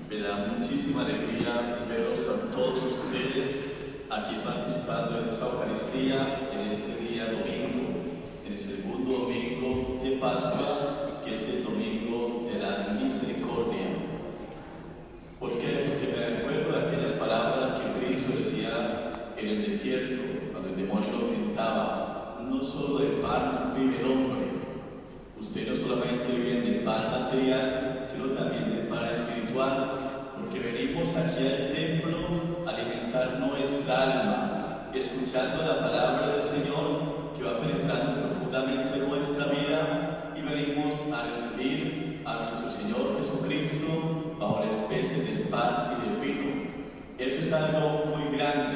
Me da muchísima alegría veros a todos ustedes aquí participando de esta Eucaristía en este día domingo, en el segundo domingo de Pascua, que es el domingo de la misericordia. ¿Por qué? Porque me recuerdo de aquellas palabras que Cristo decía en el desierto, cuando el demonio lo tentaba: no solo de pan vive el hombre. Usted no solamente vive del pan material, sino también del pan espiritual, porque venimos aquí al templo a alimentar nuestra alma, escuchando la palabra del Señor que va penetrando profundamente en nuestra vida, y venimos a recibir a nuestro Señor Jesucristo bajo la especie del pan y del vino. Eso es algo muy grande,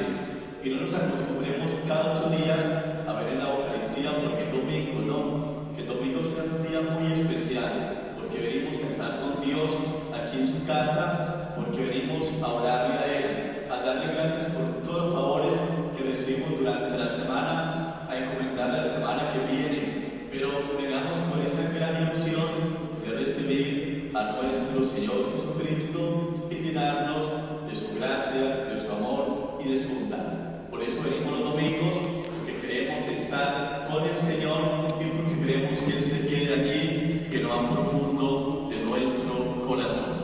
y no nos acostumbremos cada 8 días a ver en la Eucaristía porque es domingo, no. Que el domingo sea un día muy especial, porque venimos a estar con Dios aquí en su casa, porque venimos a orarle a Él, a darle gracias por todos los favores que recibimos durante la semana, a encomendarle la semana que viene, pero vengamos con esa gran ilusión de recibir a nuestro Señor Jesucristo y llenarnos de su gracia, de su amor y de su bondad. Por eso venimos los domingos, porque queremos estar con el Señor y porque queremos que Él se quede aquí, en lo más profundo de nuestro corazón.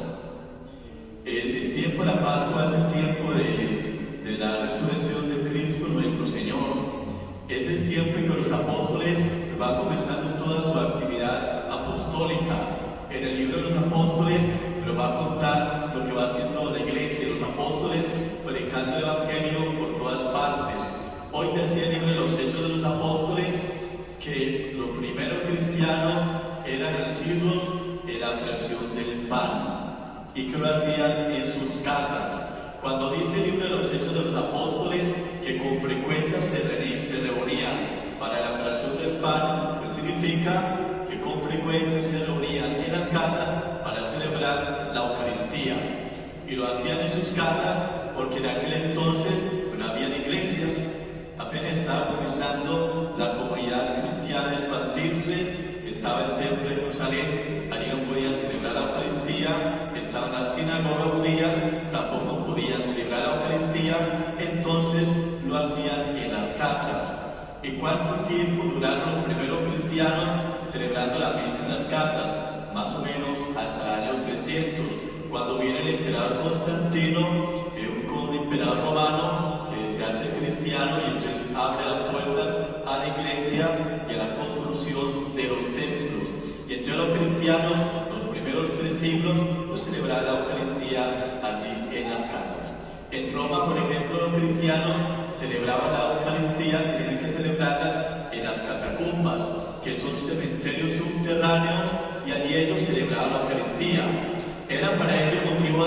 El tiempo de la Pascua es el tiempo de la resurrección de Cristo nuestro Señor. Es el tiempo en que los apóstoles van comenzando toda su actividad apostólica. En el libro de los apóstoles nos va a contar lo que va haciendo la iglesia y los apóstoles, predicando el Evangelio por todas partes. Hoy decía el libro de los Hechos de los Apóstoles que los primeros cristianos eran asiduos en la fracción del pan y que lo hacían en sus casas. Cuando dice el libro de los Hechos de los Apóstoles que con frecuencia se reunían para la fracción del pan, pues significa que con frecuencia se reunían en las casas para celebrar la Eucaristía. Y lo hacían en sus casas porque en aquel entonces no habían iglesias. Apenas estaba comenzando la comunidad cristiana a expandirse, estaba el templo de Jerusalén, allí no podían celebrar la Eucaristía, estaban las sinagogas judías, tampoco podían celebrar la Eucaristía, entonces lo hacían en las casas. ¿Y cuánto tiempo duraron los primeros cristianos celebrando la misa en las casas? Más o menos hasta el año 300, cuando viene el emperador Constantino, un emperador romano, se hace cristiano y entonces abre las puertas a la iglesia y a la construcción de los templos. Y entonces los cristianos, los primeros 3 siglos, pues celebraban la Eucaristía allí en las casas. En Roma, por ejemplo, los cristianos celebraban la Eucaristía, tenían que celebrarlas en las catacumbas, que son cementerios subterráneos, y allí ellos celebraban la Eucaristía. Era para ellos motivo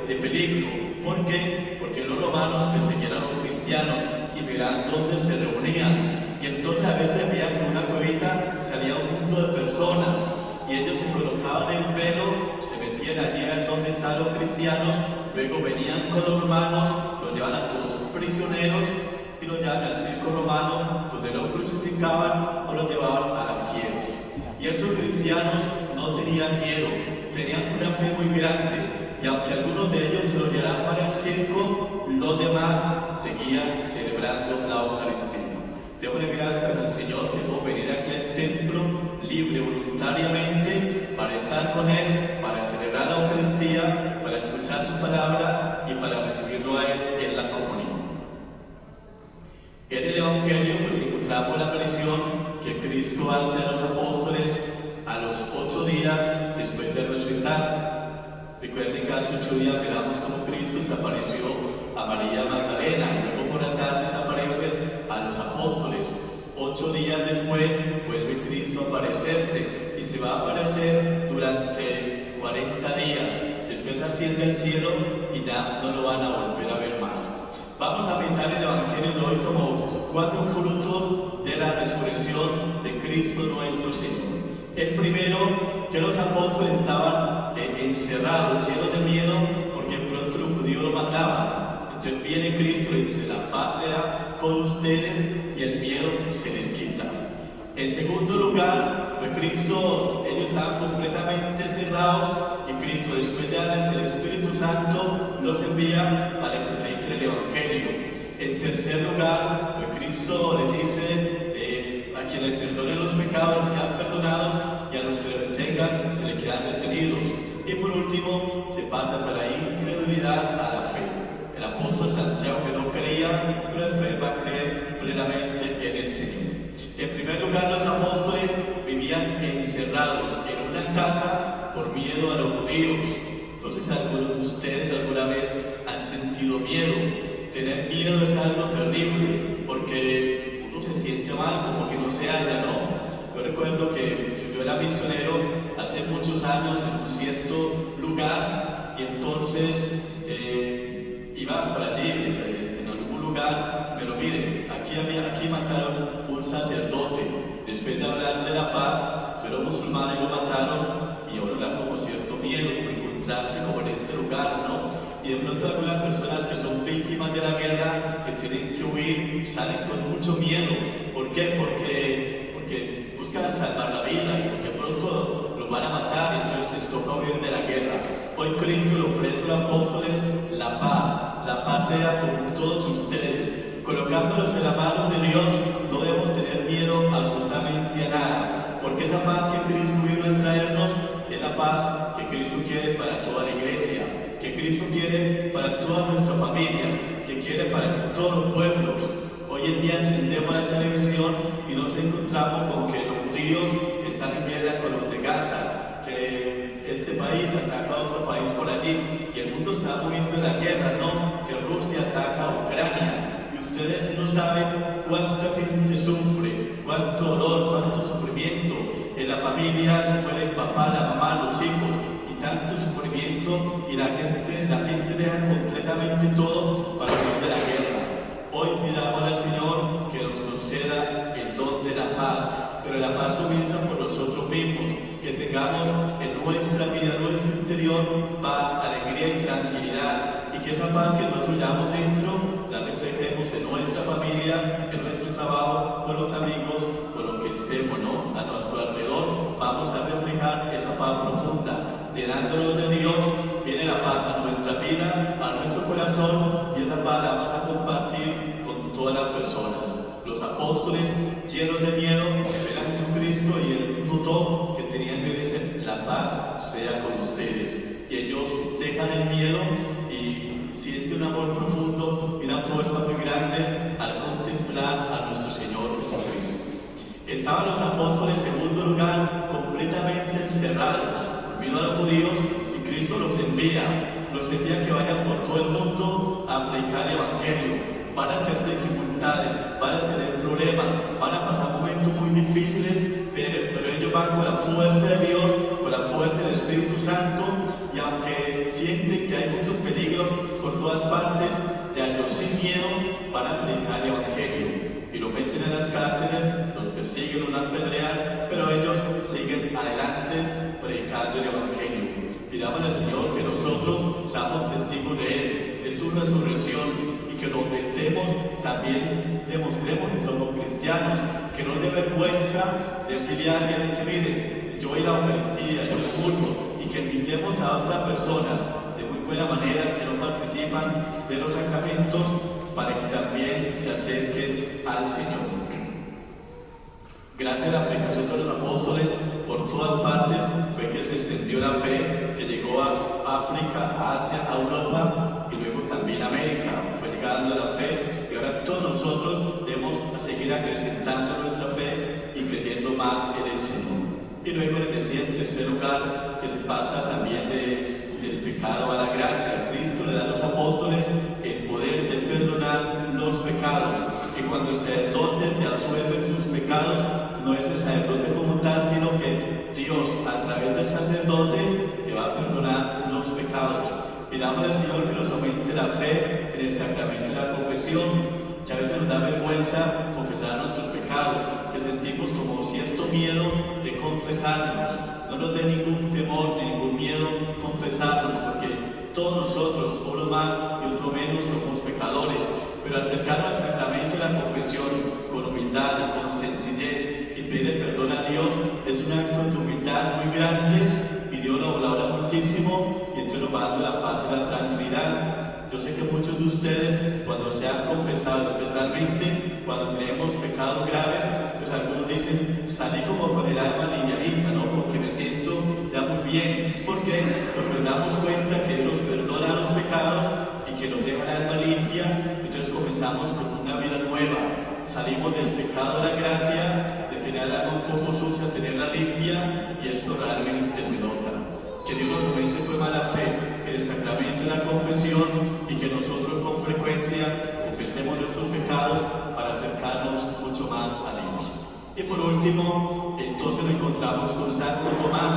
de peligro. ¿Por qué? Porque los romanos perseguían a los cristianos y miraban dónde se reunían. Y entonces a veces veían que una cuevita salía un mundo de personas y ellos se colocaban el velo, se metían allí donde están los cristianos, luego venían con los romanos, los llevaban a todos prisioneros y los llevaban al circo romano, donde los crucificaban o los llevaban a las fieras. Y esos cristianos no tenían miedo, tenían una fe muy grande. Y aunque algunos de ellos se lo llevaran para el circo, los demás seguían celebrando la Eucaristía. Démosle gracias al Señor que pudo venir aquí al templo libre, voluntariamente, para estar con Él, para celebrar la Eucaristía, para escuchar su palabra y para recibirlo a Él en la comunión. En el Evangelio pues encontramos la aparición que Cristo hace a los apóstoles a los 8 días después de resucitar. Recuerden que hace 8 días miramos cómo Cristo se apareció a María Magdalena y luego por la tarde se aparece a los apóstoles. 8 días después vuelve Cristo a aparecerse y se va a aparecer durante 40 días. Después asciende al cielo y ya no lo van a volver a ver más. Vamos a pintar el Evangelio de hoy como 4 frutos de la resurrección de Cristo nuestro Señor. El primero, que los apóstoles estaban encerrados, llenos de miedo, porque pronto los judíos lo mataban. Entonces viene Cristo y dice: la paz sea con ustedes, y el miedo se les quita. En segundo lugar, pues Cristo, ellos estaban completamente cerrados, y Cristo, después de darles el Espíritu Santo, Santo los envía para que prediquen el Evangelio. En tercer lugar, pues Cristo les dice, a quienes le perdonen los pecados quedan perdonados, y a los que le retengan se le quedan detenidos. Y por último, se pasa de la incredulidad a la fe. El apóstol Santiago, que no creía, pero en fe va a creer plenamente en el Señor. En primer lugar, los apóstoles vivían encerrados en una casa por miedo a los judíos. No sé si algunos de ustedes alguna vez han sentido miedo. Tener miedo es algo terrible, porque uno se siente mal, como que no se halla, ¿no? Yo recuerdo que yo era misionero hace muchos años en un cierto lugar, y entonces iba por allí, en algún lugar, pero miren, aquí mataron un sacerdote. Después de hablar de la paz, pero los musulmanes lo mataron, y ahora da como cierto miedo, como encontrarse como en este lugar, ¿no? Y de pronto algunas personas que son víctimas de la guerra, que tienen que huir, salen con mucho miedo. ¿Por qué? Porque buscan salvar la vida, y porque pronto los van a matar, y entonces les toca huir de la guerra. Hoy Cristo le ofrece a los apóstoles la paz sea con todos ustedes. Colocándolos en las manos de Dios, no debemos tener miedo absolutamente a nada, porque esa paz que Cristo vino a traernos es la paz que Cristo quiere para toda la iglesia, que Cristo quiere para todas nuestras familias, que quiere para todos los pueblos. Hoy en día encendemos la televisión y nos encontramos con que los judíos están en guerra con los de Gaza, que este país ataca a otro país por allí, y el mundo se va moviendo en la guerra, ¿no? Que Rusia ataca a Ucrania. Ustedes no saben cuánta gente sufre, cuánto dolor, cuánto sufrimiento. En la familia se muere el papá, la mamá, los hijos, y tanto sufrimiento, y la gente deja completamente todo para huir de la guerra. Hoy pidamos al Señor que nos conceda el don de la paz, pero la paz comienza por nosotros mismos, que tengamos en nuestra vida, en nuestro interior, paz, alegría y tranquilidad, y que esa paz que nosotros llevamos dentro la reflejemos en nuestra familia, en nuestro trabajo, con los amigos, con lo que estemos, ¿no? A nuestro alrededor. Vamos a reflejar esa paz profunda, llenándonos de Dios. Viene la paz a nuestra vida, a nuestro corazón, y esa paz la vamos a compartir con todas las personas. Los apóstoles, llenos de miedo, ven a Jesucristo, y él notó que tenían que decir: la paz sea con ustedes. Y ellos dejan el miedo y sienten un amor profundo y una fuerza muy grande al contemplar a nuestro Señor Jesucristo. Estaban los apóstoles, en segundo lugar, completamente encerrados por miedo a los judíos, y Cristo los envía que vayan por todo el mundo a predicar el Evangelio. Van a tener dificultades, van a tener problemas, van a pasar momentos muy difíciles, pero ellos van con la fuerza de Dios, con la fuerza del Espíritu Santo, y aunque sienten que hay muchos peligros por todas partes, ya ellos sin miedo van a predicar el Evangelio. Y lo meten en las cárceles, los persiguen, los apedrean, pero ellos siguen adelante predicando el Evangelio. Pidamos al Señor que nosotros seamos testigos de Él, de su resurrección, y que donde estemos también demostremos que somos cristianos, que no dé vergüenza decirle a alguien: es que miren, yo voy a la Eucaristía, yo comulgo, y que invitemos a otras personas de muy buena manera que no participan de los sacramentos, para que también se acerquen al Señor. Gracias a la predicación de los apóstoles por todas partes fue que se extendió la fe, que llegó a África, a Asia, a Europa, y luego también a América. Fue llegando la fe, y ahora todos nosotros debemos seguir acrecentando nuestra fe y creyendo más en el Señor. Y luego les decía, en tercer lugar, que se pasa también del pecado a la gracia. Cristo le da a los apóstoles el poder de perdonar los pecados, y cuando el sacerdote te absuelve tus pecados, no es el sacerdote como tal, sino que Dios, a través del sacerdote, te va a perdonar los pecados. Pidamos al Señor que nos aumente la fe en el sacramento de la confesión, que a veces nos da vergüenza confesar nuestros pecados, que sentimos como cierto miedo de confesarnos. No nos dé ningún temor ni ningún miedo confesarnos, porque todos nosotros, uno más y otro menos, somos pecadores. Pero acercarnos al sacramento de la confesión con humildad y con sencillez, y pedirle perdón a Dios, es un acto de humildad muy grande, y Dios lo valora muchísimo, y entonces nos va dando la paz y la tranquilidad caridad. Yo sé que muchos de ustedes, cuando se han confesado, especialmente cuando tenemos pecados graves, pues algunos dicen, salí como con el alma livianita, ¿no? Como que me siento ya muy bien. ¿Por qué? Porque nos damos cuenta que Dios nos perdona los pecados y que nos deja el alma limpia. Entonces comenzamos con una vida nueva. Salimos del pecado a la gracia, de tener el alma un poco sucia, tenerla limpia, y esto realmente se nota. Que Dios nos aumente pues mala fe en el sacramento de la confesión y que nosotros con frecuencia confesemos nuestros pecados para acercarnos mucho más a Dios. Y por último, entonces nos encontramos con Santo Tomás,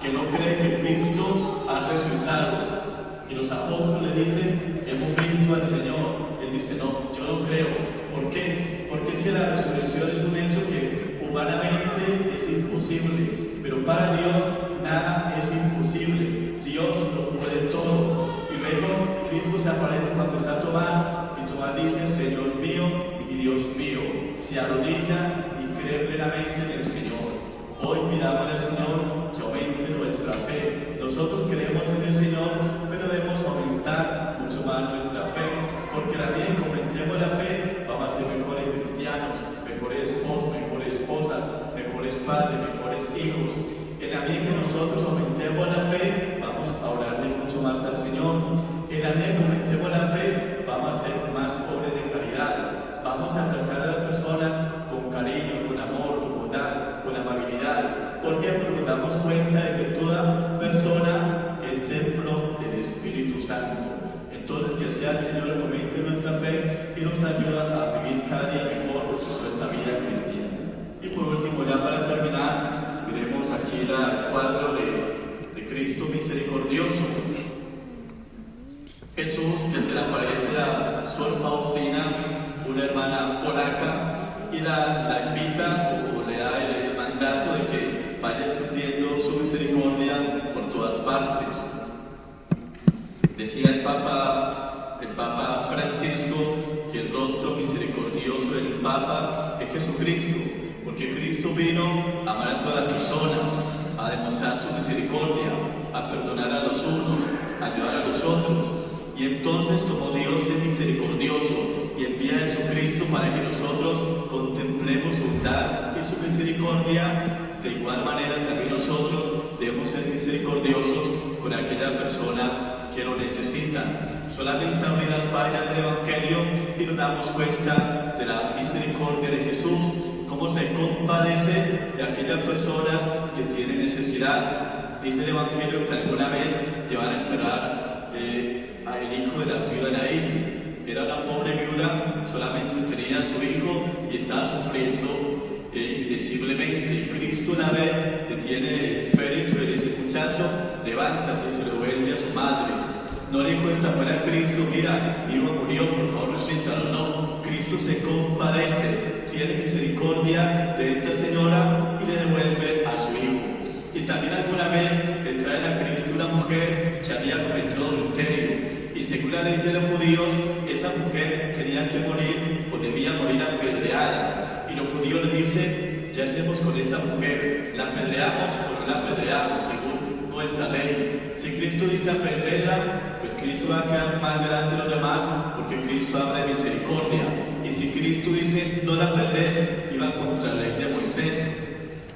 que no cree que Cristo ha resucitado. Y los apóstoles dicen, hemos visto al Señor. Él dice, no, yo no creo. ¿Por qué? Porque es que la resurrección es un hecho que humanamente es imposible, pero para Dios nada es imposible. Dios lo puede todo. Y luego Cristo se aparece cuando está Tomás, y Tomás dice, Señor mío y Dios mío. Se arrodilla y cree plenamente en el Señor. Hoy pidamos al Señor que aumente nuestra fe. Nosotros creemos en el Señor, pero debemos aumentar mucho más nuestra fe, porque la medida que aumentemos la fe, vamos a ser mejores cristianos, mejores esposos, mejores esposas, mejores padres, mejores hijos. En la medida que nosotros aumentemos la fe, vamos a orarle mucho más al Señor. En la medida que aumentemos la fe, vamos a ser más pobres de caridad. Vamos a tratar a las personas con cariño, con amor, con bondad, con amabilidad. ¿Por qué? Porque nos damos cuenta de que toda persona es templo del Espíritu Santo. Entonces, que sea el Señor que aumente nuestra fe y nos ayuda a vivir cada día mejor nuestra vida cristiana. Y por último, ya para terminar, veremos aquí el cuadro de Cristo misericordioso. Jesús, que se le aparece a Sor Faustina, una hermana polaca, y la invita o le da el mandato de que vaya extendiendo su misericordia por todas partes. Decía el Papa Francisco que el rostro misericordioso del Papa es Jesucristo, porque Cristo vino a amar a todas las personas, a demostrar su misericordia, a perdonar a los unos, a ayudar a los otros. Y entonces, como Dios es misericordioso y envía a Jesucristo para que nosotros contemplemos su bondad y su misericordia, de igual manera también nosotros debemos ser misericordiosos con aquellas personas que lo necesitan. Solamente abrir las páginas del Evangelio y nos damos cuenta de la misericordia de Jesús, cómo se compadece de aquellas personas que tienen necesidad. Dice el Evangelio que alguna vez llevan a enterrar al hijo de la viuda Naín. Era una pobre viuda, solamente tenía a su hijo y estaba sufriendo indeciblemente. Cristo una vez detiene el féretro y le dice, muchacho, levántate, y se lo devuelve a su madre. No le dijo esta fuera a Cristo, mira, mi hijo murió, por favor resucítalo. No, Cristo se compadece, tiene misericordia de esta señora y le devuelve a su hijo. Y también alguna vez le traen a Cristo una mujer que había cometido adulterio, y según la ley de los judíos, esa mujer tenía que morir o debía morir apedreada. Y los judíos le dicen, ¿qué hacemos con esta mujer? ¿La apedreamos o no la apedreamos según nuestra ley? Si Cristo dice apedréala, pues Cristo va a quedar mal delante de los demás, porque Cristo habla de misericordia. Y si Cristo dice no la apedree, iba contra la ley de Moisés.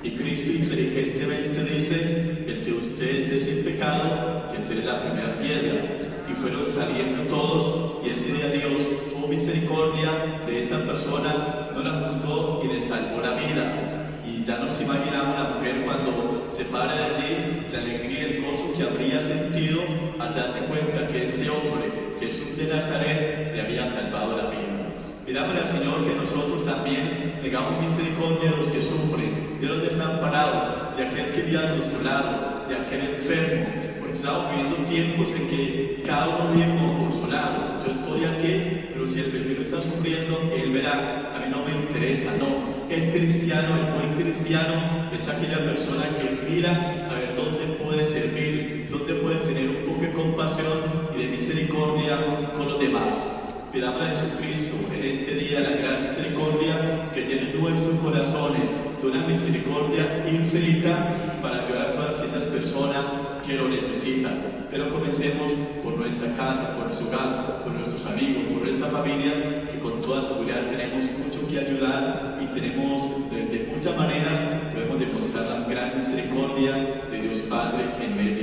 Y Cristo inteligentemente dice, el que ustedes esté sin pecado, que tire la primera piedra. Y fueron saliendo todos, y ese día Dios tuvo misericordia de esta persona, no la juzgó y le salvó la vida. Y ya nos imaginamos la mujer cuando se para de allí, la alegría y el gozo que habría sentido al darse cuenta que este hombre, Jesús de Nazaret, le había salvado la vida. Pidámosle al Señor que nosotros también tengamos misericordia de los que sufren, de los desamparados, de aquel que vive a nuestro lado, de aquel enfermo, porque estamos viviendo tiempos en que cada uno vive como por su lado. Yo estoy aquí, pero si el vecino está sufriendo, él verá, a mí no me interesa, no. El cristiano, el buen cristiano, es aquella persona que mira a ver dónde puede servir, dónde puede tener un poco de compasión y de misericordia con los demás. Pidamos a Jesucristo en este día la gran misericordia que tiene nuestros corazones, de una misericordia infinita para ayudar a todas aquellas personas que lo necesitan. Pero comencemos por nuestra casa, por nuestro hogar, por nuestros amigos, por nuestras familias, que con toda seguridad tenemos mucho que ayudar y tenemos de muchas maneras podemos demostrar la gran misericordia de Dios Padre en medio